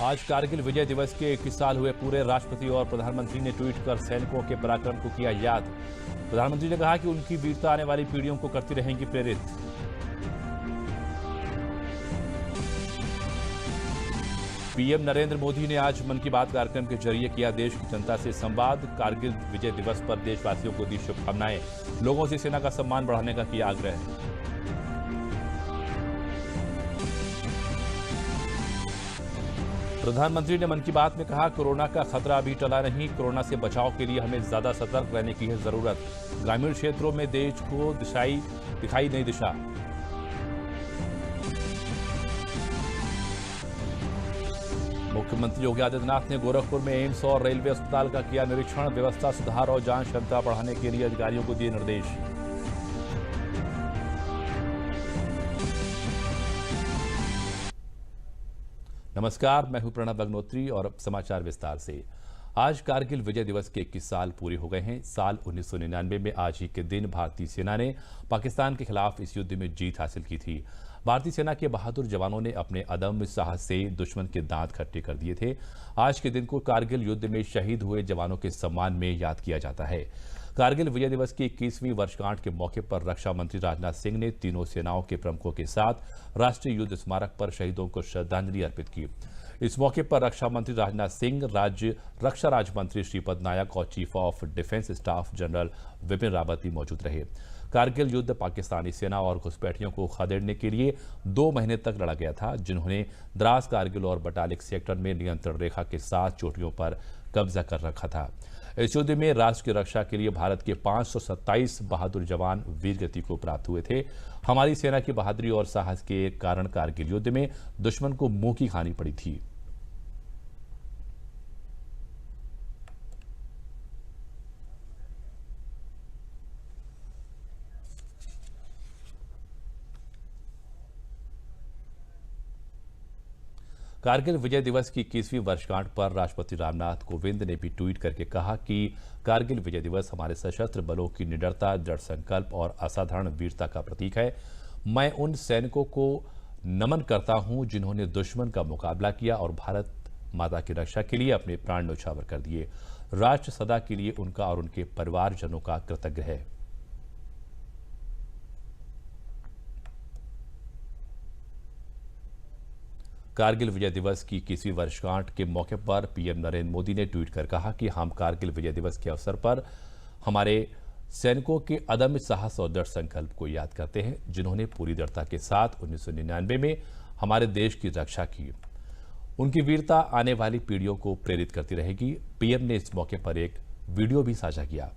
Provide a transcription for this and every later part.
आज कारगिल विजय दिवस के 21 साल हुए पूरे। राष्ट्रपति और प्रधानमंत्री ने ट्वीट कर सैनिकों के पराक्रम को किया याद। प्रधानमंत्री ने कहा कि उनकी वीरता आने वाली पीढ़ियों को करती रहेंगी प्रेरित। पीएम नरेंद्र मोदी ने आज मन की बात कार्यक्रम के जरिए किया देश की जनता से संवाद। कारगिल विजय दिवस पर देशवासियों को दी शुभकामनाएं। लोगों से सेना का सम्मान बढ़ाने का किया आग्रह। प्रधानमंत्री ने मन की बात में कहा, कोरोना का खतरा अभी टला नहीं। कोरोना से बचाव के लिए हमें ज्यादा सतर्क रहने की है जरूरत। ग्रामीण क्षेत्रों में देश को दिखाई नई दिशा। मुख्यमंत्री योगी आदित्यनाथ ने गोरखपुर में एम्स और रेलवे अस्पताल का किया निरीक्षण। व्यवस्था सुधार और जांच क्षमता बढ़ाने के लिए अधिकारियों को दिए निर्देश। नमस्कार, मैं हूं प्रणव अग्नोत्री और अब समाचार विस्तार से। आज कारगिल विजय दिवस के 21 साल पूरे हो गए हैं। साल 1999 में आज ही के दिन भारतीय सेना ने पाकिस्तान के खिलाफ इस युद्ध में जीत हासिल की थी। भारतीय सेना के बहादुर जवानों ने अपने अदम्य साहस से दुश्मन के दांत खट्टे कर दिए थे। आज के दिन को कारगिल युद्ध में शहीद हुए जवानों के सम्मान में याद किया जाता है। कारगिल विजय दिवस की 21वीं वर्षगांठ के मौके पर रक्षा मंत्री राजनाथ सिंह ने तीनों सेनाओं के प्रमुखों के साथ राष्ट्रीय युद्ध स्मारक पर शहीदों को श्रद्धांजलि अर्पित की। इस मौके पर रक्षा मंत्री राजनाथ सिंह, रक्षा राज्य मंत्री श्रीपद नायक और chief of defence staff general Vipin Rawat भी मौजूद रहे। कारगिल युद्ध पाकिस्तानी सेना और घुसपैठियों को खदेड़ने के लिए 2 महीने तक लड़ा गया था, जिन्होंने द्रास, कारगिल और बटालिक सेक्टर में नियंत्रण रेखा के 7 चोटियों पर कब्जा कर रखा था। इस युद्ध में राष्ट्र की रक्षा के लिए भारत के 527 बहादुर जवान वीरगति को प्राप्त हुए थे। हमारी सेना की बहादुरी और साहस के कारण कारगिल युद्ध में दुश्मन को मुंह की खानी पड़ी थी। कारगिल विजय दिवस की 21वीं वर्षगांठ पर राष्ट्रपति रामनाथ कोविंद ने भी ट्वीट करके कहा कि कारगिल विजय दिवस हमारे सशस्त्र बलों की निडरता, दृढ़ संकल्प और असाधारण वीरता का प्रतीक है। मैं उन सैनिकों को नमन करता हूं जिन्होंने दुश्मन का मुकाबला किया और भारत माता की रक्षा के लिए अपने प्राण न्यौछावर कर दिए। राष्ट्र सदा के लिए उनका और उनके परिवारजनों का कृतज्ञ है। कारगिल विजय दिवस की 21वीं वर्षगांठ के मौके पर पीएम नरेंद्र मोदी ने ट्वीट कर कहा कि हम कारगिल विजय दिवस के अवसर पर हमारे सैनिकों के अदम्य साहस और दृढ़ संकल्प को याद करते हैं, जिन्होंने पूरी दृढ़ता के साथ 1999 में हमारे देश की रक्षा की। उनकी वीरता आने वाली पीढ़ियों को प्रेरित करती रहेगी। पीएम ने इस मौके पर एक वीडियो भी साझा किया।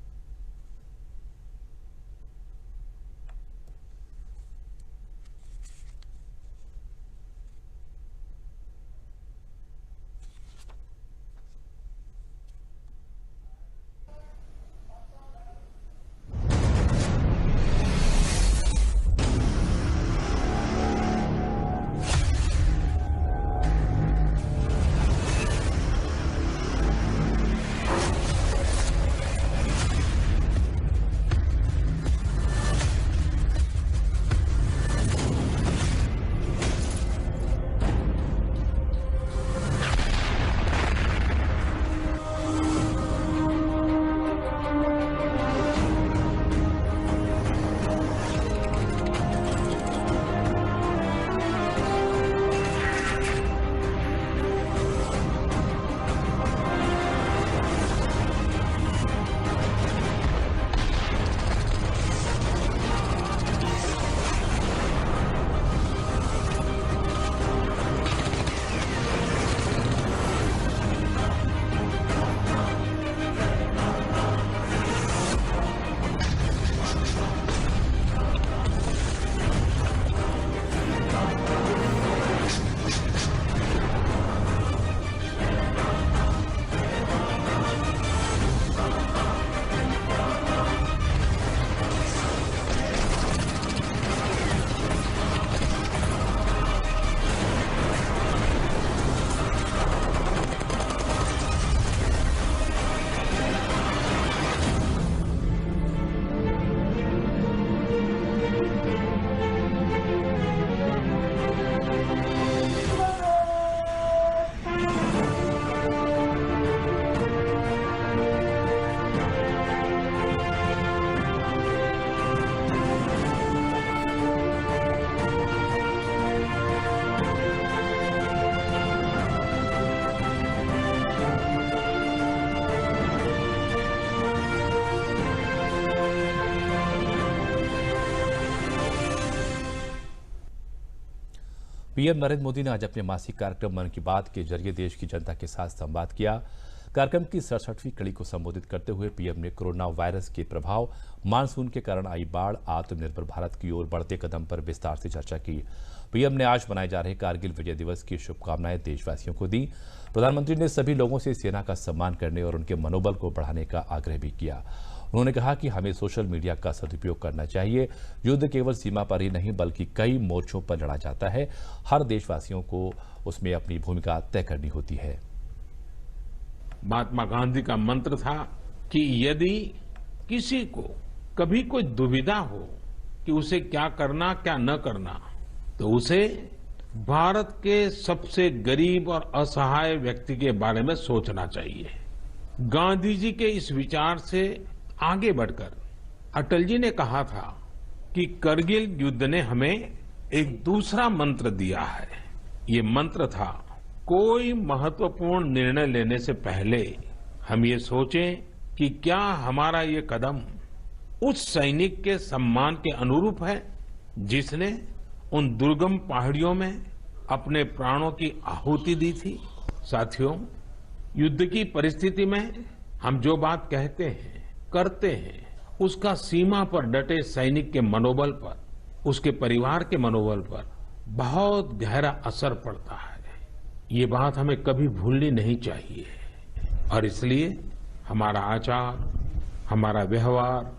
पीएम नरेंद्र मोदी ने आज अपने मासिक कार्यक्रम मन की बात के जरिए देश की जनता के साथ संवाद किया। कार्यक्रम की 67वीं कड़ी को संबोधित करते हुए पीएम ने कोरोना वायरस के प्रभाव, मानसून के कारण आई बाढ़, आत्मनिर्भर भारत की ओर बढ़ते कदम पर विस्तार से चर्चा की। पीएम ने आज मनाए जा रहे कारगिल विजय दिवस की शुभकामनाएं देशवासियों को दी। प्रधानमंत्री ने सभी लोगों से सेना का सम्मान करने और उनके मनोबल को बढ़ाने का आग्रह भी किया। उन्होंने कहा कि हमें सोशल मीडिया का सदुपयोग करना चाहिए। युद्ध केवल सीमा पर ही नहीं बल्कि कई मोर्चों पर लड़ा जाता है। हर देशवासियों को उसमें अपनी भूमिका तय करनी होती है। महात्मा गांधी का मंत्र था कि यदि किसी को कभी कोई दुविधा हो कि उसे क्या करना क्या न करना, तो उसे भारत के सबसे गरीब और असहाय व्यक्ति के बारे में सोचना चाहिए। गांधी जी के इस विचार से आगे बढ़कर अटल जी ने कहा था कि करगिल युद्ध ने हमें एक दूसरा मंत्र दिया है। ये मंत्र था, कोई महत्वपूर्ण निर्णय लेने से पहले हम ये सोचें कि क्या हमारा ये कदम उस सैनिक के सम्मान के अनुरूप है जिसने उन दुर्गम पहाड़ियों में अपने प्राणों की आहुति दी थी। साथियों, युद्ध की परिस्थिति में हम जो बात कहते हैं, करते हैं, उसका सीमा पर डटे सैनिक के मनोबल पर, उसके परिवार के मनोबल पर बहुत गहरा असर पड़ता है। ये बात हमें कभी भूलनी नहीं चाहिए और इसलिए हमारा आचार, हमारा व्यवहार,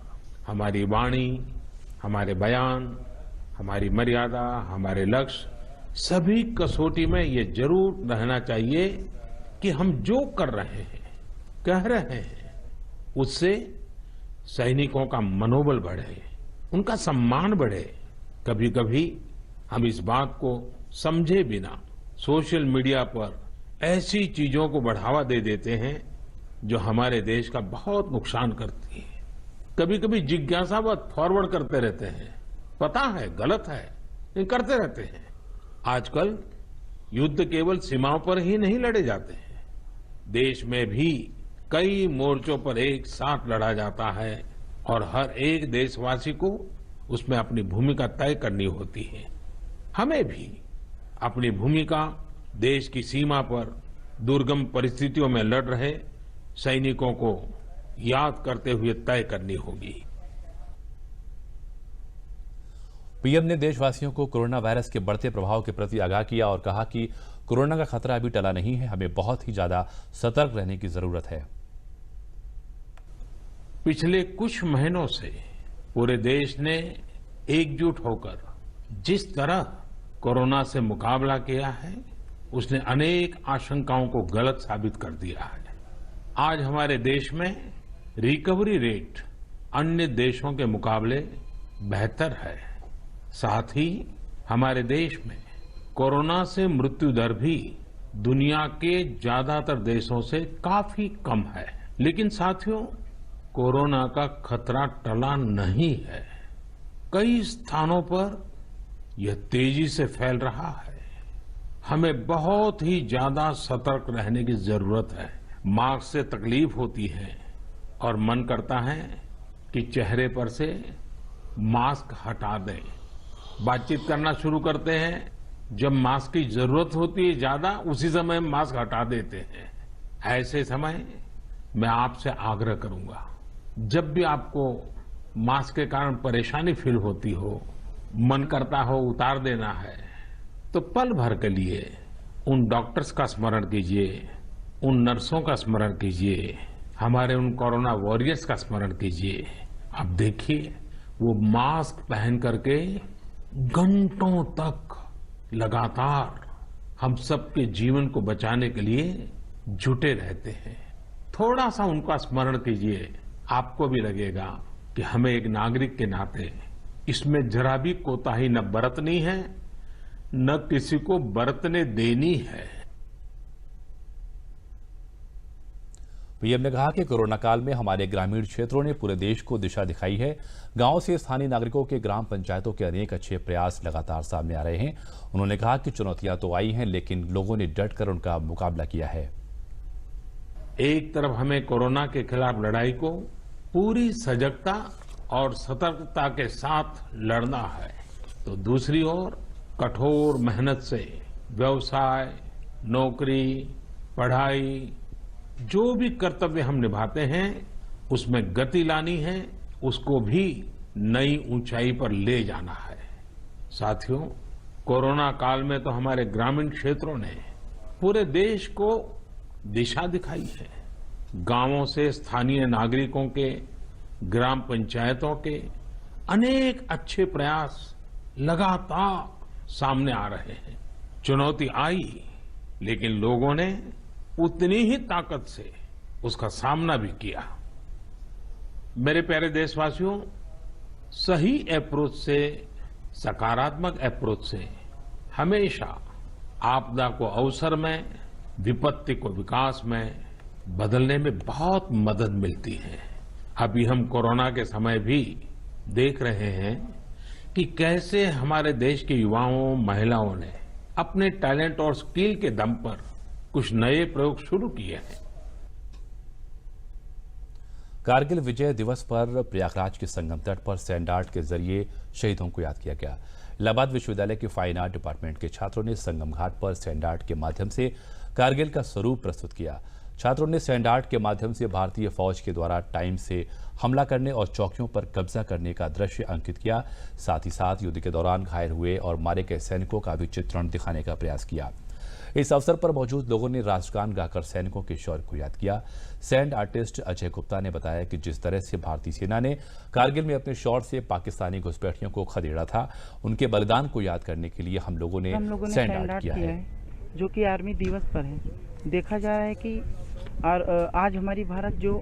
हमारी वाणी, हमारे बयान, हमारी मर्यादा, हमारे लक्ष्य, सभी कसौटी में ये जरूर रहना चाहिए कि हम जो कर रहे हैं, कह रहे हैं, उससे सैनिकों का मनोबल बढ़े, उनका सम्मान बढ़े। कभी कभी हम इस बात को समझे बिना सोशल मीडिया पर ऐसी चीजों को बढ़ावा दे देते हैं जो हमारे देश का बहुत नुकसान करती है। कभी कभी जिज्ञासावत फॉरवर्ड करते रहते हैं, पता है गलत है लेकिन करते रहते हैं। आजकल युद्ध केवल सीमाओं पर ही नहीं लड़े जाते हैं, देश में भी कई मोर्चों पर एक साथ लड़ा जाता है और हर एक देशवासी को उसमें अपनी भूमिका तय करनी होती है। हमें भी अपनी भूमिका देश की सीमा पर दुर्गम परिस्थितियों में लड़ रहे सैनिकों को याद करते हुए तय करनी होगी। पीएम ने देशवासियों को कोरोना वायरस के बढ़ते प्रभाव के प्रति आगाह किया और कहा कि कोरोना का खतरा अभी टला नहीं है, हमें बहुत ही ज्यादा सतर्क रहने की जरूरत है। पिछले कुछ महीनों से पूरे देश ने एकजुट होकर जिस तरह कोरोना से मुकाबला किया है, उसने अनेक आशंकाओं को गलत साबित कर दिया है। आज हमारे देश में रिकवरी रेट अन्य देशों के मुकाबले बेहतर है। साथ ही हमारे देश में कोरोना से मृत्यु दर भी दुनिया के ज्यादातर देशों से काफी कम है। लेकिन साथियों, कोरोना का खतरा टला नहीं है। कई स्थानों पर यह तेजी से फैल रहा है। हमें बहुत ही ज्यादा सतर्क रहने की जरूरत है। मास्क से तकलीफ होती है और मन करता है कि चेहरे पर से मास्क हटा दें। बातचीत करना शुरू करते हैं, जब मास्क की जरूरत होती है ज्यादा, उसी समय मास्क हटा देते हैं। ऐसे समय मैं आपसे आग्रह करूंगा, जब भी आपको मास्क के कारण परेशानी फील होती हो, मन करता हो उतार देना है, तो पल भर के लिए उन डॉक्टर्स का स्मरण कीजिए, उन नर्सों का स्मरण कीजिए, हमारे उन कोरोना वॉरियर्स का स्मरण कीजिए। अब देखिए, वो मास्क पहन करके घंटों तक लगातार हम सबके जीवन को बचाने के लिए जुटे रहते हैं। थोड़ा सा उनका स्मरण कीजिए, आपको भी लगेगा कि हमें एक नागरिक के नाते इसमें जरा भी कोताही न बरतनी है, न किसी को बरतने देनी है। पीएम ने कहा कि कोरोना काल में हमारे ग्रामीण क्षेत्रों ने पूरे देश को दिशा दिखाई है। गांव से स्थानीय नागरिकों के ग्राम पंचायतों के अनेक अच्छे प्रयास लगातार सामने आ रहे हैं। उन्होंने कहा कि चुनौतियां तो आई हैं, लेकिन लोगों ने डटकर उनका मुकाबला किया है। एक तरफ हमें कोरोना के खिलाफ लड़ाई को पूरी सजगता और सतर्कता के साथ लड़ना है, तो दूसरी ओर कठोर मेहनत से व्यवसाय, नौकरी, पढ़ाई, जो भी कर्तव्य हम निभाते हैं उसमें गति लानी है, उसको भी नई ऊंचाई पर ले जाना है। साथियों, कोरोना काल में तो हमारे ग्रामीण क्षेत्रों ने पूरे देश को दिशा दिखाई है। गांवों से स्थानीय नागरिकों के, ग्राम पंचायतों के अनेक अच्छे प्रयास लगातार सामने आ रहे हैं। चुनौती आई, लेकिन लोगों ने उतनी ही ताकत से उसका सामना भी किया। मेरे प्यारे देशवासियों, सही अप्रोच से, सकारात्मक अप्रोच से हमेशा आपदा को अवसर में, विपत्ति को विकास में बदलने में बहुत मदद मिलती है। अभी हम कोरोना के समय भी देख रहे हैं कि कैसे हमारे देश के युवाओं, महिलाओं ने अपने टैलेंट और स्किल के दम पर कुछ नए प्रयोग शुरू किए हैं। कारगिल विजय दिवस पर प्रयागराज के संगम तट पर सैंड आर्ट के जरिए शहीदों को याद किया गया। इलाहाबाद विश्वविद्यालय के फाइन आर्ट डिपार्टमेंट के छात्रों ने संगम घाट पर सैंड आर्ट के माध्यम से कारगिल का स्वरूप प्रस्तुत किया। छात्रों ने सैंड आर्ट के माध्यम से भारतीय फौज के द्वारा टाइम से हमला करने और चौकियों पर कब्जा करने का दृश्य अंकित किया। साथ ही साथ युद्ध के दौरान घायल हुए और मारे गए सैनिकों का भी चित्रण दिखाने का प्रयास किया। इस अवसर पर मौजूद लोगों ने राष्ट्रगान गाकर सैनिकों के शौर्य को याद किया। सैंड आर्टिस्ट अजय गुप्ता ने बताया कि जिस तरह से भारतीय सेना ने कारगिल में अपने शौर्य से पाकिस्तानी घुसपैठियों को खदेड़ा था, उनके बलिदान को याद करने के लिए हम लोगों ने सैंड आर्ट किया है, जो कि आर्मी दिवस पर है। देखा जा रहा है कि आज हमारी भारत जो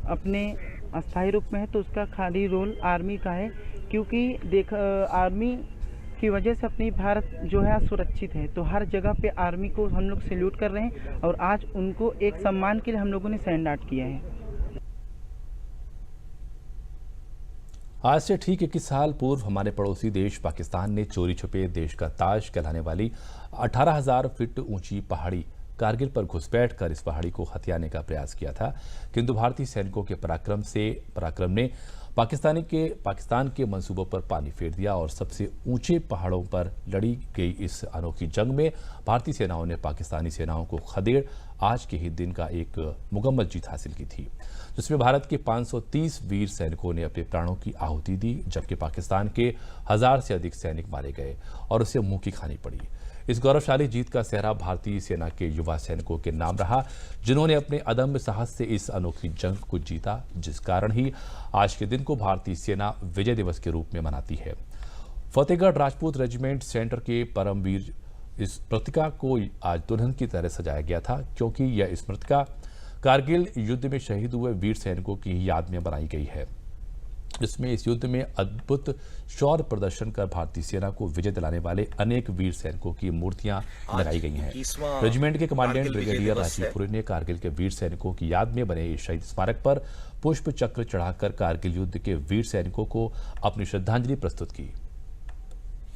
अपने अस्थायी रूप में है, तो उसका खाली रोल आर्मी का है, क्योंकि आर्मी की वजह से अपनी भारत जो है सुरक्षित है। तो हर जगह पे आर्मी को हम लोग सैल्यूट कर रहे हैं और आज उनको एक सम्मान के लिए हम लोगों ने सैंड आर्ट किया है। आज से ठीक 21 साल पूर्व हमारे पड़ोसी देश पाकिस्तान ने चोरी छुपे देश का ताज कहलाने वाली 18,000 फीट ऊंची पहाड़ी कारगिल पर घुसपैठ कर इस पहाड़ी को हथियाने का प्रयास किया था, किंतु भारतीय सैनिकों के पराक्रम ने पाकिस्तान के मंसूबों पर पानी फेर दिया और सबसे ऊंचे पहाड़ों पर लड़ी गई इस अनोखी जंग में भारतीय सेनाओं ने पाकिस्तानी सेनाओं को खदेड़ आज के ही दिन का एक मुकम्मल जीत हासिल की थी, जिसमें भारत के 530 वीर सैनिकों ने अपने प्राणों की आहुति दी, जबकि पाकिस्तान के 1000 से अधिक सैनिक मारे गए और उसे मुंह की खानी पड़ी। इस गौरवशाली जीत का सेहरा भारतीय सेना के युवा सैनिकों के नाम रहा, जिन्होंने अपने अदम्य साहस से इस अनोखी जंग को जीता, जिस कारण ही आज के दिन को भारतीय सेना विजय दिवस के रूप में मनाती है। फतेहगढ़ राजपूत रेजिमेंट सेंटर के परमवीर इस स्मृतिका को आज दुल्हन की तरह सजाया गया था, क्योंकि यह स्मृतिका कारगिल युद्ध में शहीद हुए वीर सैनिकों की याद में बनाई गई है, जिसमें इस युद्ध में अद्भुत शौर्य प्रदर्शन कर भारतीय सेना को विजय दिलाने वाले अनेक वीर सैनिकों की मूर्तियां लगाई गई हैं। रेजिमेंट के कमांडेंट ब्रिगेडियर राजीवपुरी ने कारगिल के वीर सैनिकों की याद में बने इस शहीद स्मारक पर पुष्प चक्र चढ़ाकर कारगिल युद्ध के वीर सैनिकों को अपनी श्रद्धांजलि प्रस्तुत की।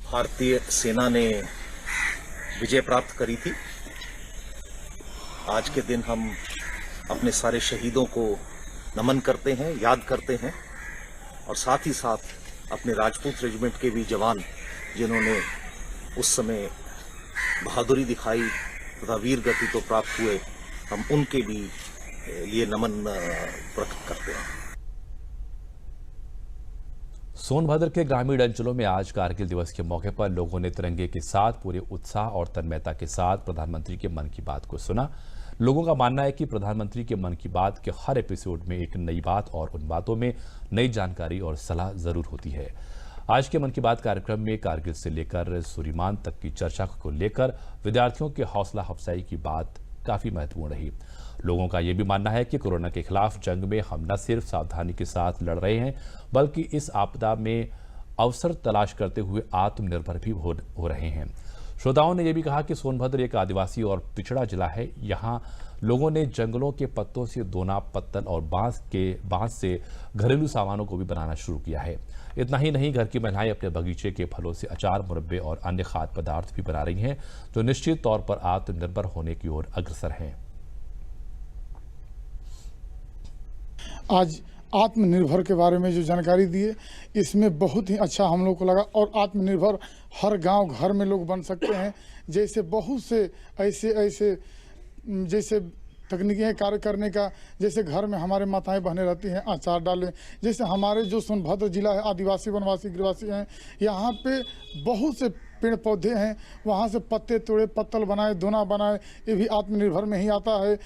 भारतीय सेना ने विजय प्राप्त करी थी। आज के दिन हम अपने सारे शहीदों को नमन करते हैं, याद करते हैं और साथ ही साथ अपने राजपूत रेजिमेंट के भी जवान जिन्होंने उस समय बहादुरी दिखाई तथा वीर गति तो प्राप्त हुए, हम उनके भी लिए नमन प्रकट करते हैं। सोनभद्र के ग्रामीण अंचलों में आज कारगिल दिवस के मौके पर लोगों ने तिरंगे के साथ पूरे उत्साह और तन्मयता के साथ प्रधानमंत्री के मन की बात को सुना। लोगों का मानना है कि प्रधानमंत्री के मन की बात के हर एपिसोड में एक नई बात और उन बातों में नई जानकारी और सलाह जरूर होती है। आज के मन की बात कार्यक्रम में कारगिल से लेकर सूरीमान तक की चर्चा को लेकर विद्यार्थियों के हौसला अफजाई की बात काफी महत्वपूर्ण रही। लोगों का यह भी मानना है कि कोरोना के खिलाफ जंग में हम न सिर्फ सावधानी के साथ लड़ रहे हैं, बल्कि इस आपदा में अवसर तलाश करते हुए आत्मनिर्भर भी हो रहे हैं। श्रोताओं ने यह भी कहा कि सोनभद्र एक आदिवासी और पिछड़ा जिला है। यहाँ लोगों ने जंगलों के पत्तों से दोना, पत्तल और बांस से घरेलू सामानों को भी बनाना शुरू किया है। इतना ही नहीं, घर की महिलाएं अपने बगीचे के फलों से अचार, मुरब्बे और अन्य खाद्य पदार्थ भी बना रही हैं, जो निश्चित तौर पर आत्मनिर्भर होने की ओर अग्रसर हैं। आज आत्मनिर्भर के बारे में जो जानकारी दिए, इसमें बहुत ही अच्छा हम लोग को लगा। और आत्मनिर्भर हर गांव घर में लोग बन सकते हैं। जैसे बहुत से ऐसे जैसे तकनीकी है कार्य करने का, जैसे घर में हमारे माताएं बहनें रहती हैं अचार डालें। जैसे हमारे जो सोनभद्र जिला है, आदिवासी वनवासी गिरवासी हैं, यहाँ पे बहुत से पेड़ पौधे हैं, वहाँ से पत्ते तोड़े, पत्तल बनाए, दोना बनाए, ये भी आत्मनिर्भर में ही आता है।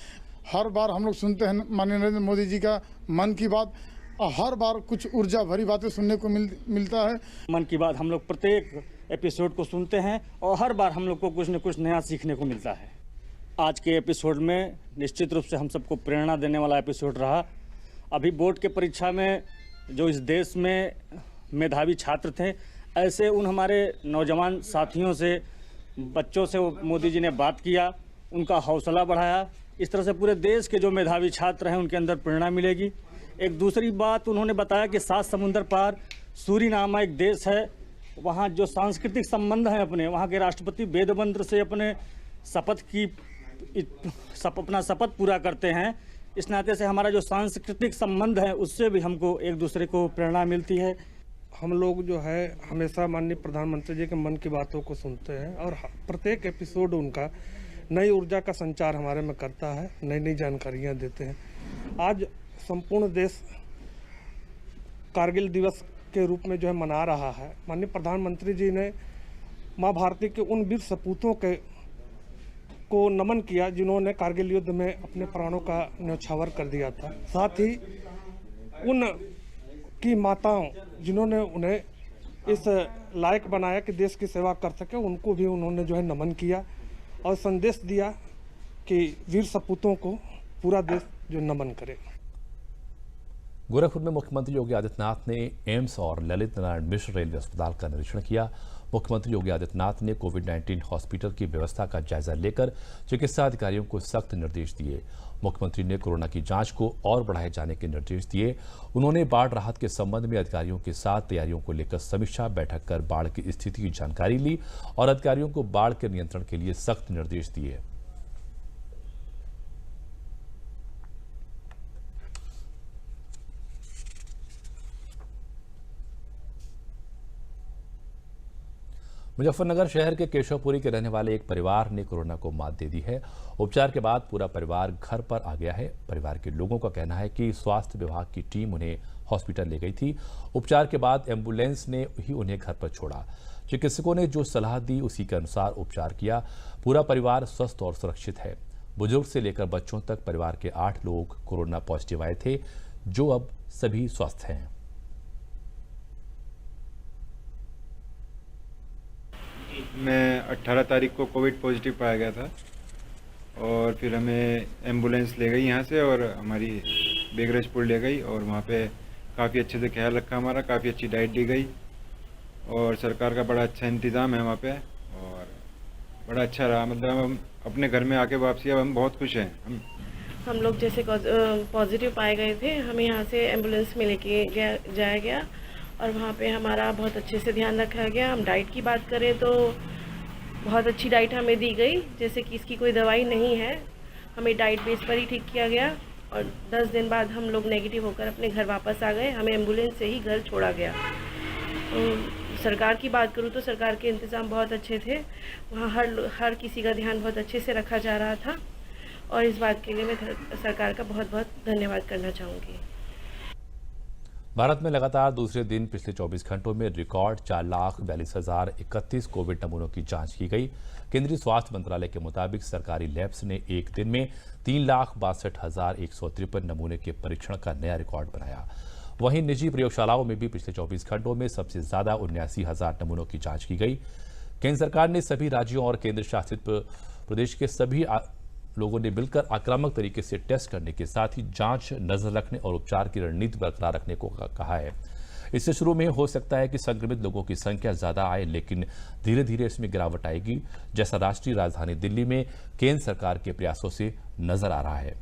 हर बार हम लोग सुनते हैं माननीय नरेंद्र मोदी जी का मन की बात, और हर बार कुछ ऊर्जा भरी बातें सुनने को मिलता है। मन की बात हम लोग प्रत्येक एपिसोड को सुनते हैं और हर बार हम लोग को कुछ न कुछ नया सीखने को मिलता है। आज के एपिसोड में निश्चित रूप से हम सबको प्रेरणा देने वाला एपिसोड रहा। अभी बोर्ड के परीक्षा में जो इस देश में मेधावी छात्र थे, ऐसे उन हमारे नौजवान साथियों से, बच्चों से मोदी जी ने बात किया, उनका हौसला बढ़ाया। इस तरह से पूरे देश के जो मेधावी छात्र हैं उनके अंदर प्रेरणा मिलेगी। एक दूसरी बात उन्होंने बताया कि 7 समुंदर पार सूरीनाम एक देश है, वहाँ जो सांस्कृतिक संबंध हैं अपने, वहाँ के राष्ट्रपति वेदमंत्र से अपने अपना शपथ पूरा करते हैं। इस नाते से हमारा जो सांस्कृतिक संबंध है उससे भी हमको एक दूसरे को प्रेरणा मिलती है। हम लोग जो है हमेशा माननीय प्रधानमंत्री जी के मन की बातों को सुनते हैं और प्रत्येक एपिसोड उनका नई ऊर्जा का संचार हमारे में करता है, नई नई जानकारियां देते हैं। आज संपूर्ण देश कारगिल दिवस के रूप में जो है मना रहा है। माननीय प्रधानमंत्री जी ने माँ भारती के उन वीर सपूतों को नमन किया जिन्होंने कारगिल युद्ध में अपने प्राणों का न्यौछावर कर दिया था। साथ ही उन की माताओं जिन्होंने उन्हें इस लायक बनाया कि देश की सेवा कर सके, उनको भी उन्होंने जो है नमन किया और संदेश दिया कि वीर सपूतों को पूरा देश जो नमन करे। गोरखपुर में मुख्यमंत्री योगी आदित्यनाथ ने एम्स और ललित नारायण मिश्र रेलवे अस्पताल का निरीक्षण किया। मुख्यमंत्री योगी आदित्यनाथ ने कोविड-19 हॉस्पिटल की व्यवस्था का जायजा लेकर चिकित्सा अधिकारियों को सख्त निर्देश दिए। मुख्यमंत्री ने कोरोना की जांच को और बढ़ाए जाने के निर्देश दिए। उन्होंने बाढ़ राहत के संबंध में अधिकारियों के साथ तैयारियों को लेकर समीक्षा बैठक कर बाढ़ की स्थिति की जानकारी ली और अधिकारियों को बाढ़ के नियंत्रण के लिए सख्त निर्देश दिए। मुजफ्फरनगर शहर के केशवपुरी के रहने वाले एक परिवार ने कोरोना को मात दे दी है। उपचार के बाद पूरा परिवार घर पर आ गया है। परिवार के लोगों का कहना है कि स्वास्थ्य विभाग की टीम उन्हें हॉस्पिटल ले गई थी। उपचार के बाद एम्बुलेंस ने ही उन्हें घर पर छोड़ा। चिकित्सकों ने जो सलाह दी उसी के अनुसार उपचार किया। पूरा परिवार स्वस्थ और सुरक्षित है। बुजुर्ग से लेकर बच्चों तक परिवार के 8 लोग कोरोना पॉजिटिव आए थे, जो अब सभी स्वस्थ हैं। मैं 18 तारीख को कोविड पॉजिटिव पाया गया था और फिर हमें एम्बुलेंस ले गई यहाँ से और हमारी बेगरजपुर ले गई और वहाँ पे काफ़ी अच्छे से ख्याल रखा हमारा, काफ़ी अच्छी डाइट दी गई और सरकार का बड़ा अच्छा इंतज़ाम है वहाँ पे और बड़ा अच्छा रहा। मतलब हम अपने घर में आके वापसी अब हम बहुत खुश हैं। हम लोग जैसे पॉजिटिव पाए गए थे, हमें यहाँ से एम्बुलेंस में लेके जाया गया और वहाँ पे हमारा बहुत अच्छे से ध्यान रखा गया। हम डाइट की बात करें तो बहुत अच्छी डाइट हमें दी गई, जैसे कि इसकी कोई दवाई नहीं है, हमें डाइट बेस पर ही ठीक किया गया और 10 दिन बाद हम लोग नेगेटिव होकर अपने घर वापस आ गए। हमें एम्बुलेंस से ही घर छोड़ा गया। सरकार की बात करूँ तो सरकार के इंतज़ाम बहुत अच्छे थे। वहाँ हर किसी का ध्यान बहुत अच्छे से रखा जा रहा था और इस बात के लिए मैं सरकार का बहुत बहुत धन्यवाद करना चाहूँगी। भारत में लगातार दूसरे दिन पिछले 24 घंटों में रिकॉर्ड 4,42,031 कोविड नमूनों की जांच की गई। केंद्रीय स्वास्थ्य मंत्रालय के मुताबिक सरकारी लैब्स ने एक दिन में 3,62,153 नमूने के परीक्षण का नया रिकॉर्ड बनाया। वहीं निजी प्रयोगशालाओं में भी पिछले 24 घंटों में सबसे ज्यादा 79,000 नमूनों की जांच की गई। केंद्र सरकार ने सभी राज्यों और केंद्र शासित प्रदेश के सभी लोगों ने मिलकर आक्रामक तरीके से टेस्ट करने के साथ ही जांच, नजर रखने और उपचार की रणनीति बरकरार रखने को कहा है। इससे शुरू में हो सकता है कि संक्रमित लोगों की संख्या ज्यादा आए, लेकिन धीरे धीरे इसमें गिरावट आएगी, जैसा राष्ट्रीय राजधानी दिल्ली में केंद्र सरकार के प्रयासों से नजर आ रहा है।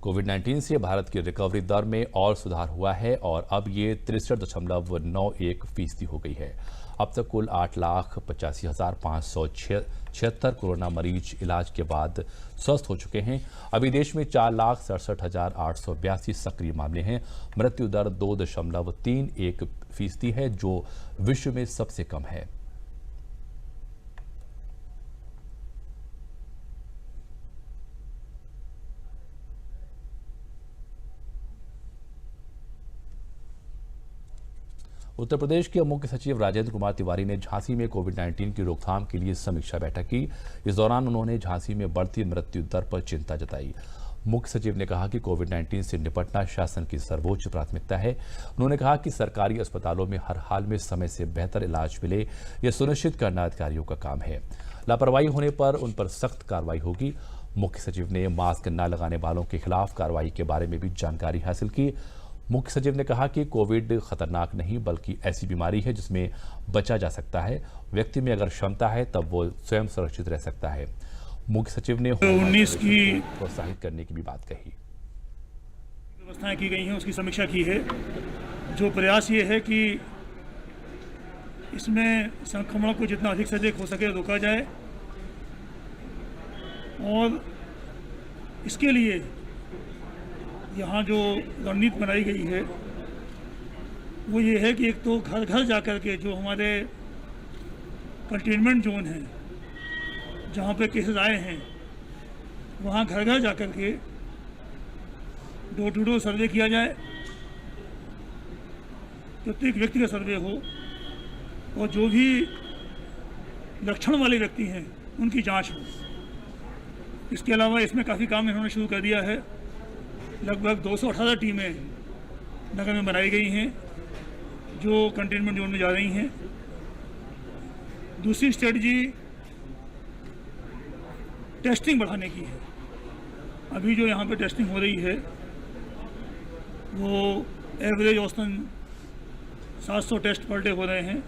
कोविड-19 से भारत की रिकवरी दर में और सुधार हुआ है और अब ये 63.91% हो गई है। अब तक कुल 8,85,576 कोरोना मरीज इलाज के बाद स्वस्थ हो चुके हैं। अभी देश में 4,67,882 सक्रिय मामले हैं। मृत्यु दर 2.31% है, जो विश्व में सबसे कम है। उत्तर प्रदेश के मुख्य सचिव राजेंद्र कुमार तिवारी ने झांसी में कोविड-19 की रोकथाम के लिए समीक्षा बैठक की। इस दौरान उन्होंने झांसी में बढ़ती मृत्यु दर पर चिंता जताई। मुख्य सचिव ने कहा कि कोविड-19 से निपटना शासन की सर्वोच्च प्राथमिकता है। उन्होंने कहा कि सरकारी अस्पतालों में हर हाल में समय से बेहतर इलाज मिले, यह सुनिश्चित करना अधिकारियों का काम है। लापरवाही होने पर उन पर सख्त कार्रवाई होगी। मुख्य सचिव ने मास्क न लगाने वालों के खिलाफ कार्रवाई के बारे में भी जानकारी हासिल की। मुख्य सचिव ने कहा कि कोविड खतरनाक नहीं बल्कि ऐसी बीमारी है जिसमें बचा जा सकता है। व्यक्ति में अगर क्षमता है तब वो स्वयं सुरक्षित रह सकता है। मुख्य सचिव ने 19 की प्रोत्साहित करने की भी बात कही। व्यवस्थाएं की गई हैं, उसकी समीक्षा की है। जो प्रयास ये है कि इसमें संक्रमण को जितना अधिक से अधिक हो सके रोका जाए और इसके लिए यहाँ जो रणनीति बनाई गई है वो ये है कि एक तो घर घर जा कर के जो हमारे कंटेनमेंट जोन हैं, जहाँ पे केसेस आए हैं, वहाँ घर घर जा कर के डोर टू डोर सर्वे किया जाए। प्रत्येक व्यक्ति का सर्वे हो और जो भी लक्षण वाले व्यक्ति हैं उनकी जांच हो। इसके अलावा इसमें काफ़ी काम इन्होंने शुरू कर दिया है। लगभग 218 टीमें नगर में बनाई गई हैं जो कंटेनमेंट जोन में जा रही हैं। दूसरी स्ट्रेटजी टेस्टिंग बढ़ाने की है। अभी जो यहाँ पे टेस्टिंग हो रही है वो एवरेज औसतन 700 टेस्ट पर डे हो रहे हैं।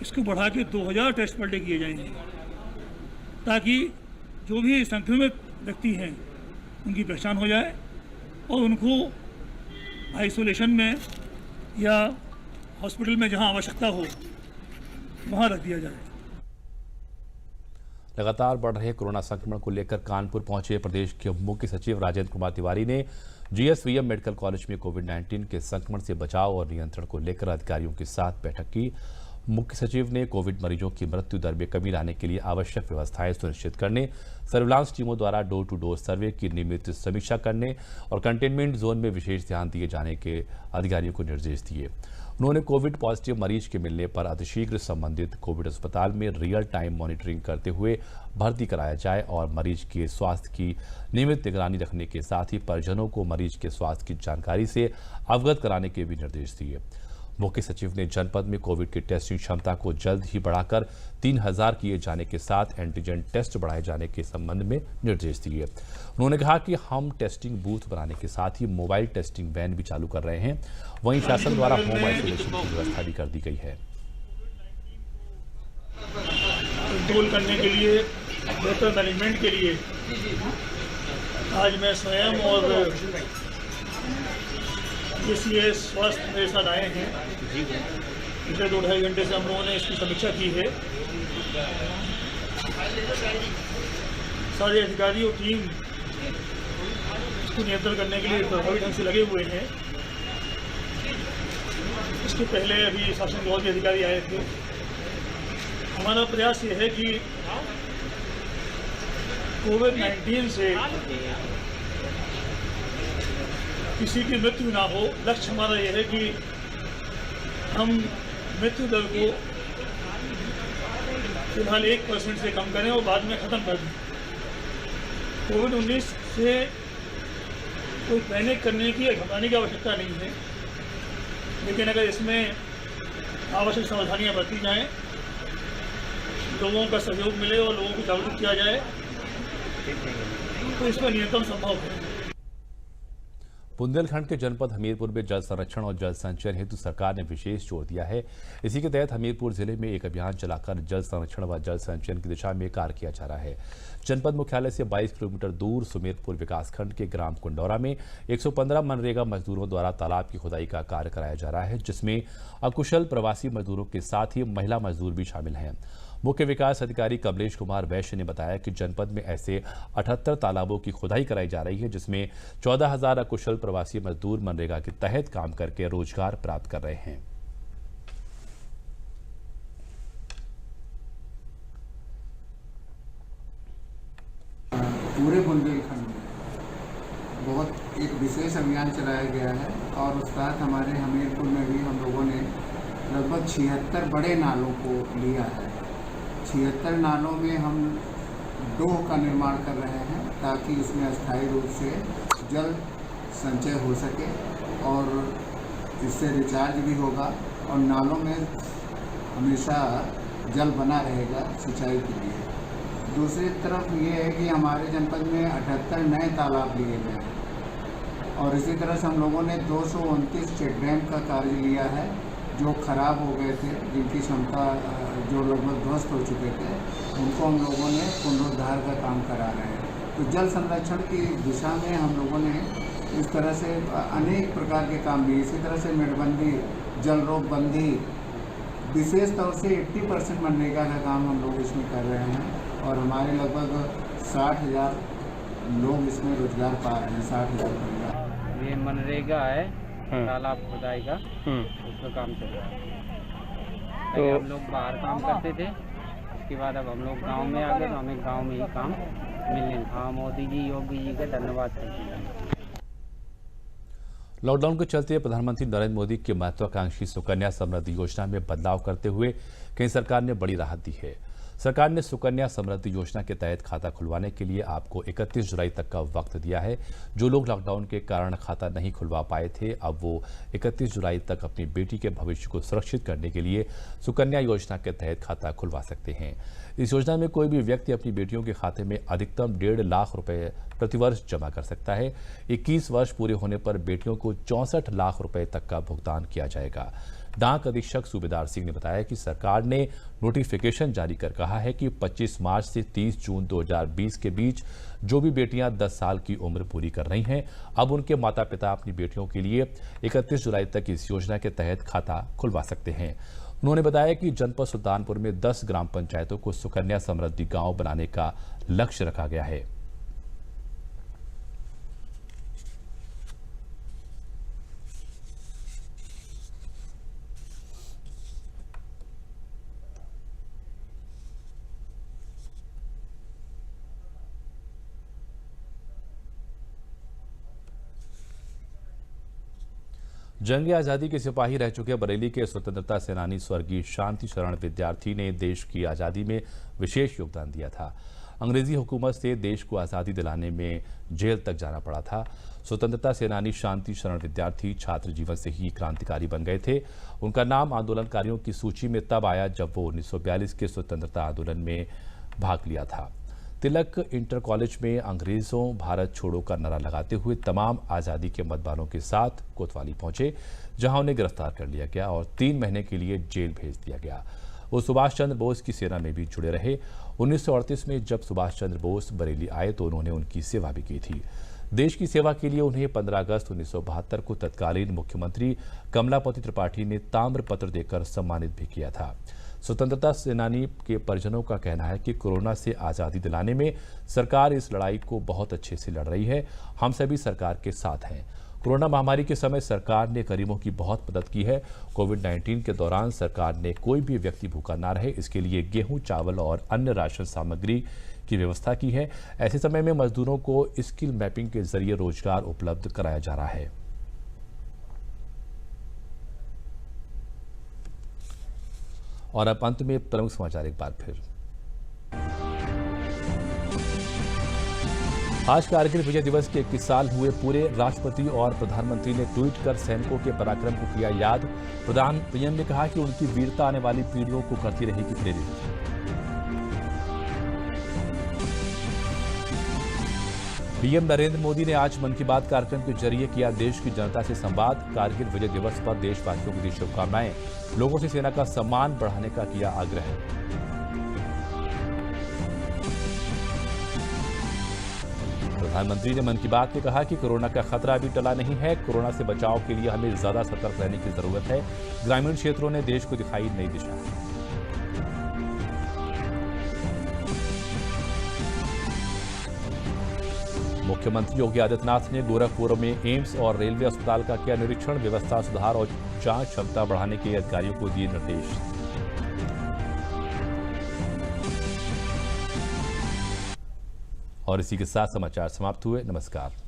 इसको बढ़ा के 2000 टेस्ट पर डे किए जाएंगे ताकि जो भी संक्रमित व्यक्ति हैं उनकी पहचान हो जाए और उनको आइसोलेशन में या हॉस्पिटल में जहां आवश्यकता हो वहां रख दिया जाए। लगातार बढ़ रहे कोरोना संक्रमण को लेकर कानपुर पहुंचे प्रदेश के मुख्य सचिव राजेंद्र कुमार तिवारी ने जीएसवीएम मेडिकल कॉलेज में कोविड-19 के संक्रमण से बचाव और नियंत्रण को लेकर अधिकारियों के साथ बैठक की। मुख्य सचिव ने कोविड मरीजों की मृत्यु दर में कमी लाने के लिए आवश्यक व्यवस्थाएं सुनिश्चित करने, सर्विलांस टीमों द्वारा डोर टू डोर सर्वे की नियमित समीक्षा करने और कंटेनमेंट जोन में विशेष ध्यान दिए जाने के अधिकारियों को निर्देश दिए। उन्होंने कोविड पॉजिटिव मरीज के मिलने पर अतिशीघ्र संबंधित कोविड अस्पताल में रियल टाइम मॉनिटरिंग करते हुए भर्ती कराया जाए और मरीज के स्वास्थ्य की नियमित निगरानी रखने के साथ ही परिजनों को मरीज के स्वास्थ्य की जानकारी से अवगत कराने के भी निर्देश दिए। मुख्य सचिव ने जनपद में कोविड की टेस्टिंग क्षमता को जल्द ही बढ़ाकर 3000 किए जाने के साथ एंटीजन टेस्ट बढ़ाए जाने के संबंध में निर्देश दिए। उन्होंने कहा कि हम टेस्टिंग बूथ बनाने के साथ ही मोबाइल टेस्टिंग वैन भी चालू कर रहे हैं। वहीं शासन द्वारा होम आइसोलेशन की व्यवस्था भी कर दी गई है। कंट्रोल करने के लिए, बेहतर मैनेजमेंट के लिए आज मैं स्वयं और इसलिए स्वास्थ्य मेरे साथ आए हैं। पिछले 2-2.5 घंटे से हम लोगों ने इसकी समीक्षा की है। सारे अधिकारी और टीम इसको नियंत्रण करने के लिए प्रभावी ढंग से लगे हुए हैं। इसके पहले अभी शासन विभाग के अधिकारी आए थे। हमारा प्रयास ये है कि कोविड-19 से किसी की मृत्यु ना हो। लक्ष्य हमारा यह है कि हम मृत्यु दर को फिलहाल 1% से कम करें और बाद में ख़त्म कर दें। कोविड-19 से कोई पैनिक करने की या घबराने की आवश्यकता नहीं है, लेकिन अगर इसमें आवश्यक सावधानियां बरती जाएं, लोगों का सहयोग मिले और लोगों को जागरूक किया जाए तो इसका नियंत्रण संभव है। बुंदेलखंड के जनपद हमीरपुर में जल संरक्षण और जल संचयन हेतु सरकार ने विशेष जोर दिया है। इसी के तहत हमीरपुर जिले में एक अभियान चलाकर जल संरक्षण व जल संचयन की दिशा में कार्य किया जा रहा है। जनपद मुख्यालय से 22 किलोमीटर दूर सुमेरपुर विकासखंड के ग्राम कुंडौरा में 115 मनरेगा मजदूरों द्वारा तालाब की खुदाई का कार्य कराया जा रहा है, जिसमें अकुशल प्रवासी मजदूरों के साथ ही महिला मजदूर भी शामिल हैं। मुख्य विकास अधिकारी कमलेश कुमार वैश्य ने बताया कि जनपद में ऐसे 78 तालाबों की खुदाई कराई जा रही है, जिसमें 14,000 अकुशल प्रवासी मजदूर मनरेगा के तहत काम करके रोजगार प्राप्त कर रहे हैं। पूरे बुंदेलखंड में बहुत एक विशेष अभियान चलाया गया है और उस तहत हमारे हमीरपुर में भी हम लोगों ने लगभग 76 बड़े नालों को लिया है। 76 नालों में हम डोह का निर्माण कर रहे हैं ताकि उसमें अस्थायी रूप से जल संचय हो सके और इससे रिचार्ज भी होगा और नालों में हमेशा जल बना रहेगा सिंचाई के लिए। दूसरी तरफ ये है कि हमारे जनपद में 78 नए तालाब लिए गए हैं और इसी तरह से हम लोगों ने 229 चेक डैम का कार्य लिया है जो खराब हो गए थे, जिनकी क्षमता जो लगभग ध्वस्त हो चुके थे, उनको हम लोगों ने पुनरुद्धार का काम करा रहे हैं। तो जल संरक्षण की दिशा में हम लोगों ने इस तरह से अनेक प्रकार के काम लिए। इसी तरह से मेड़बंदी, जल रोक बंदी, विशेष तौर से 80% मनरेगा का काम हम लोग इसमें कर रहे हैं और हमारे लगभग 60,000 लोग इसमें रोजगार पा रहे हैं। 60,000 परिवार। ये मनरेगा है, तालाब खुदाई का, उसका काम चल रहा है। तो हम लोग बाहर काम करते थे, उसके बाद अब हम लोग गांव में आ गए तो हमें गांव में ही काम मिलने। हाँ, मोदी जी, योगी जी का धन्यवाद करते हैं। लॉकडाउन के चलते प्रधानमंत्री नरेंद्र मोदी की महत्वाकांक्षी सुकन्या समृद्धि योजना में बदलाव करते हुए केंद्र सरकार ने बड़ी राहत दी है। सरकार ने सुकन्या समृद्धि योजना के तहत खाता खुलवाने के लिए आपको 31 जुलाई तक का वक्त दिया है। जो लोग लॉकडाउन के कारण खाता नहीं खुलवा पाए थे, अब वो 31 जुलाई तक अपनी बेटी के भविष्य को सुरक्षित करने के लिए सुकन्या योजना के तहत खाता खुलवा सकते हैं। इस योजना में कोई भी व्यक्ति अपनी बेटियों के खाते में अधिकतम 1.5 लाख रुपए प्रतिवर्ष जमा कर सकता है। 21 वर्ष पूरे होने पर बेटियों को 64 लाख रुपए तक का भुगतान किया जाएगा। डाक अधीक्षक सूबेदार सिंह ने बताया कि सरकार ने नोटिफिकेशन जारी कर कहा है कि 25 मार्च से 30 जून 2020 के बीच जो भी बेटियां 10 साल की उम्र पूरी कर रही हैं, अब उनके माता पिता अपनी बेटियों के लिए 31 जुलाई तक इस योजना के तहत खाता खुलवा सकते हैं। उन्होंने बताया कि जनपद सुल्तानपुर में 10 ग्राम पंचायतों को सुकन्या समृद्धि गांव बनाने का लक्ष्य रखा गया है। जंग आज़ादी के सिपाही रह चुके बरेली के स्वतंत्रता सेनानी स्वर्गीय शांति शरण विद्यार्थी ने देश की आज़ादी में विशेष योगदान दिया था। अंग्रेजी हुकूमत से देश को आज़ादी दिलाने में जेल तक जाना पड़ा था। स्वतंत्रता सेनानी शांति शरण विद्यार्थी छात्र जीवन से ही क्रांतिकारी बन गए थे। उनका नाम आंदोलनकारियों की सूची में तब आया जब वो 1942 के स्वतंत्रता आंदोलन में भाग लिया था। तिलक इंटर कॉलेज में अंग्रेजों भारत छोड़ो का नारा लगाते हुए तमाम आज़ादी के मतवालों के साथ कोतवाली पहुंचे, जहां उन्हें गिरफ्तार कर लिया गया और 3 महीने के लिए जेल भेज दिया गया। वो सुभाष चंद्र बोस की सेना में भी जुड़े रहे। 1938 में जब सुभाष चंद्र बोस बरेली आए तो उन्होंने उनकी सेवा भी की थी। देश की सेवा के लिए उन्हें 15 अगस्त 1972 को तत्कालीन मुख्यमंत्री कमलापति त्रिपाठी ने ताम्र पत्र देकर सम्मानित भी किया था। स्वतंत्रता सेनानी के परिजनों का कहना है कि कोरोना से आज़ादी दिलाने में सरकार इस लड़ाई को बहुत अच्छे से लड़ रही है। हम सभी सरकार के साथ हैं। कोरोना महामारी के समय सरकार ने गरीबों की बहुत मदद की है। कोविड-19 के दौरान सरकार ने कोई भी व्यक्ति भूखा ना रहे, इसके लिए गेहूं, चावल और अन्य राशन सामग्री की व्यवस्था की है। ऐसे समय में मजदूरों को स्किल मैपिंग के जरिए रोजगार उपलब्ध कराया जा रहा है। और अब अंत में प्रमुख समाचार एक बार फिर। आज कारगिल विजय दिवस के 21 साल हुए पूरे। राष्ट्रपति और प्रधानमंत्री ने ट्वीट कर सैनिकों के पराक्रम को किया याद। प्रधान पीएम ने कहा कि उनकी वीरता आने वाली पीढ़ियों को करती रहेगी प्रेरित। पीएम नरेंद्र मोदी ने आज मन की बात कार्यक्रम के जरिए किया देश की जनता से संवाद। कारगिल विजय दिवस पर देशवासियों को दी शुभकामनाएं। लोगों से सेना का सम्मान बढ़ाने का किया आग्रह। प्रधानमंत्री ने मन की बात में कहा कि कोरोना का खतरा अभी टला नहीं है। कोरोना से बचाव के लिए हमें ज्यादा सतर्क रहने की जरूरत है। ग्रामीण क्षेत्रों ने देश को दिखाई नई दिशा। मुख्यमंत्री योगी आदित्यनाथ ने गोरखपुर में एम्स और रेलवे अस्पताल का किया निरीक्षण। व्यवस्था सुधार और जांच क्षमता बढ़ाने के अधिकारियों को दिए निर्देश। और इसी के साथ समाचार समाप्त हुए। नमस्कार।